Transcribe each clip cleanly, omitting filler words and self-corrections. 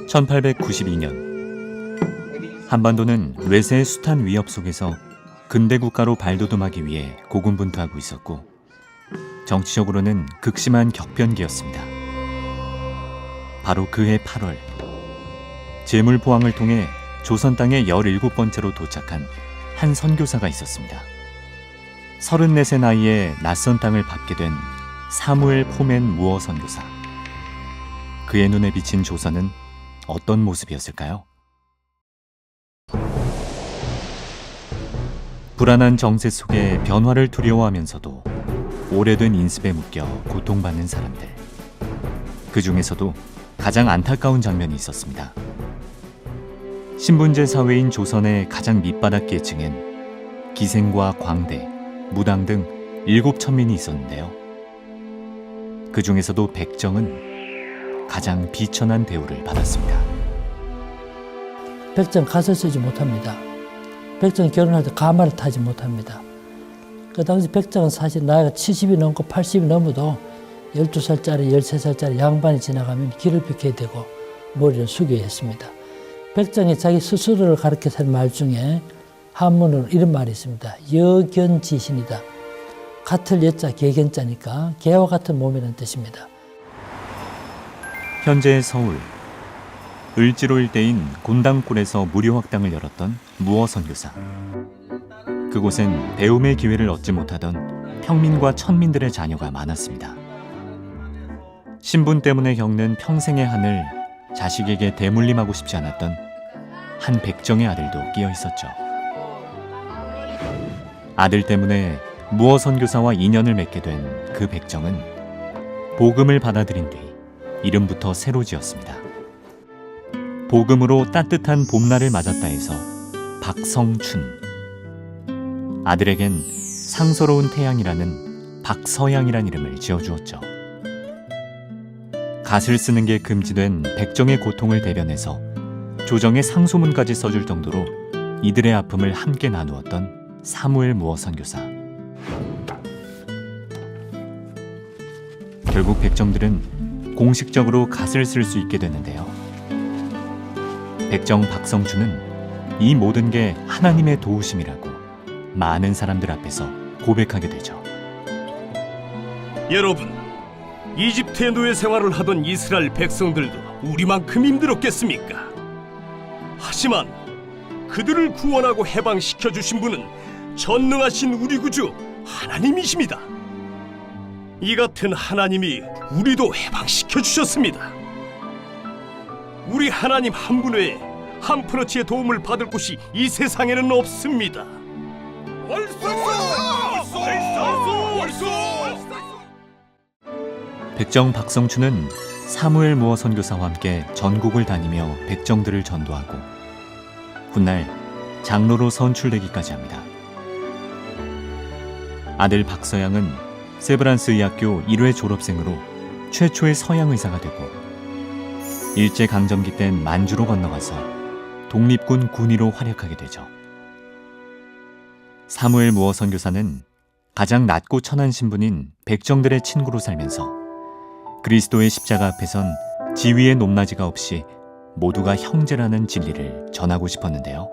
1892년 한반도는 외세의 숱한 위협 속에서 근대 국가로 발돋움하기 위해 고군분투하고 있었고 정치적으로는 극심한 격변기였습니다. 바로 그해 8월 제물 포항을 통해 조선 땅에 17번째로 도착한 한 선교사가 있었습니다. 34세 나이에 낯선 땅을 밟게 된 사무엘 포맨 무어 선교사. 그의 눈에 비친 조선은 어떤 모습이었을까요? 불안한 정세 속에 변화를 두려워하면서도 오래된 인습에 묶여 고통받는 사람들. 그 중에서도 가장 안타까운 장면이 있었습니다. 신분제 사회인 조선의 가장 밑바닥 계층엔 기생과 광대, 무당 등 7천민이 있었는데요. 그 중에서도 백정은 가장 비천한 대우를 받았습니다. 백정 갓을 쓰지 못합니다. 백정 결혼할 때 가마를 타지 못합니다. 그 당시 백정은 사실 나이가 70이 넘고 80이 넘어도 12살짜리, 13살짜리 양반이 지나가면 길을 비켜야 되고 머리를 숙여야 했습니다. 백정이 자기 스스로를 가르쳐서 한 말 중에 한문으로 이런 말이 있습니다. 여견지신이다. 같을 여자 개견자니까 개와 같은 몸이라는 뜻입니다. 현재의 서울 을지로 일대인 곤당골에서 무료 학당을 열었던 무어 선교사. 그곳엔 배움의 기회를 얻지 못하던 평민과 천민들의 자녀가 많았습니다. 신분 때문에 겪는 평생의 한을 자식에게 대물림하고 싶지 않았던 한 백정의 아들도 끼어 있었죠. 아들 때문에 무어 선교사와 인연을 맺게 된 그 백정은 복음을 받아들인 뒤 이름부터 새로 지었습니다. 복음으로 따뜻한 봄날을 맞았다 해서 박성춘. 아들에겐 상서로운 태양이라는 박서양이란 이름을 지어주었죠. 갓을 쓰는 게 금지된 백정의 고통을 대변해서 조정의 상소문까지 써줄 정도로 이들의 아픔을 함께 나누었던 사무엘 무어 선교사. 결국 백정들은 공식적으로 갓을 쓸 수 있게 됐는데요. 백정 박성춘은 이 모든 게 하나님의 도우심이라고 많은 사람들 앞에서 고백하게 되죠. 여러분, 이집트의 노예 생활을 하던 이스라엘 백성들도 우리만큼 힘들었겠습니까? 하지만 그들을 구원하고 해방시켜 주신 분은 전능하신 우리 구주 하나님이십니다. 이 같은 하나님이 우리도 해방시켜 주셨습니다. 우리 하나님 한 분 외에 한 프로치의 도움을 받을 곳이 이 세상에는 없습니다. 백정 박성춘은 사무엘 무어 선교사와 함께 전국을 다니며 백정들을 전도하고 훗날 장로로 선출되기까지 합니다. 아들 박서양은 세브란스 의학교 1회 졸업생으로 최초의 서양 의사가 되고 일제강점기 땐 만주로 건너가서 독립군 군의로 활약하게 되죠. 사무엘 무어 선교사는 가장 낮고 천한 신분인 백정들의 친구로 살면서 그리스도의 십자가 앞에선 지위의 높낮이가 없이 모두가 형제라는 진리를 전하고 싶었는데요.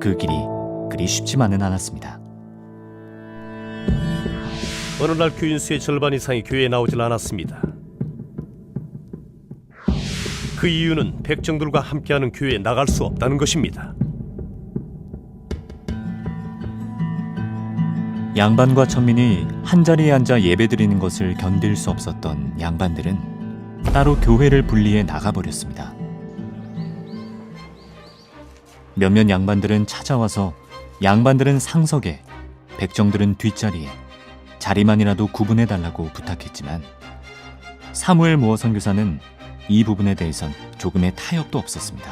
그 길이 그리 쉽지만은 않았습니다. 어느 날 교인수의 절반 이상이 교회에 나오질 않았습니다. 그 이유는 백정들과 함께하는 교회에 나갈 수 없다는 것입니다. 양반과 천민이 한자리에 앉아 예배드리는 것을 견딜 수 없었던 양반들은 따로 교회를 분리해 나가버렸습니다. 몇몇 양반들은 찾아와서 양반들은 상석에, 백정들은 뒷자리에 자리만이라도 구분해달라고 부탁했지만 사무엘 무어 선교사는 이 부분에 대해선 조금의 타협도 없었습니다.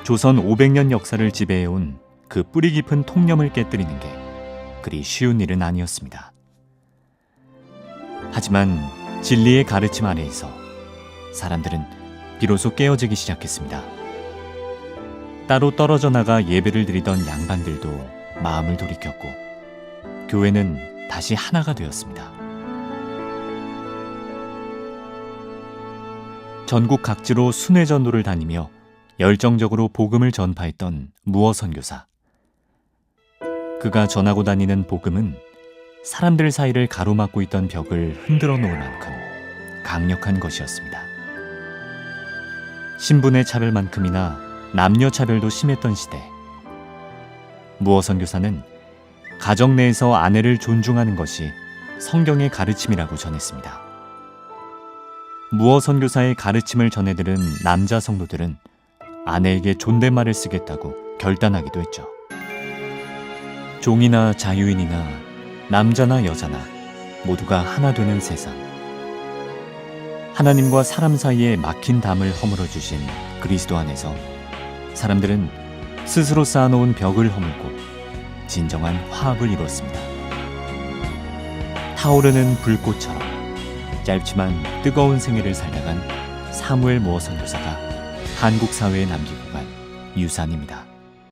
조선 500년 역사를 지배해온 그 뿌리 깊은 통념을 깨뜨리는 게 그리 쉬운 일은 아니었습니다. 하지만 진리의 가르침 아래에서 사람들은 비로소 깨어지기 시작했습니다. 따로 떨어져 나가 예배를 드리던 양반들도 마음을 돌이켰고 교회는 다시 하나가 되었습니다. 전국 각지로 순회 전도를 다니며 열정적으로 복음을 전파했던 무어 선교사. 그가 전하고 다니는 복음은 사람들 사이를 가로막고 있던 벽을 흔들어 놓을 만큼 강력한 것이었습니다. 신분의 차별만큼이나 남녀 차별도 심했던 시대, 무어 선교사는 가정 내에서 아내를 존중하는 것이 성경의 가르침이라고 전했습니다. 무어 선교사의 가르침을 전해들은 남자 성도들은 아내에게 존댓말을 쓰겠다고 결단하기도 했죠. 종이나 자유인이나 남자나 여자나 모두가 하나 되는 세상. 하나님과 사람 사이에 막힌 담을 허물어 주신 그리스도 안에서 사람들은 스스로 쌓아놓은 벽을 허물고 진정한 화합을 이뤘습니다. 타오르는 불꽃처럼 짧지만 뜨거운 생애를 살다간 사무엘 무어 선교사가 한국 사회에 남기고 간 유산입니다.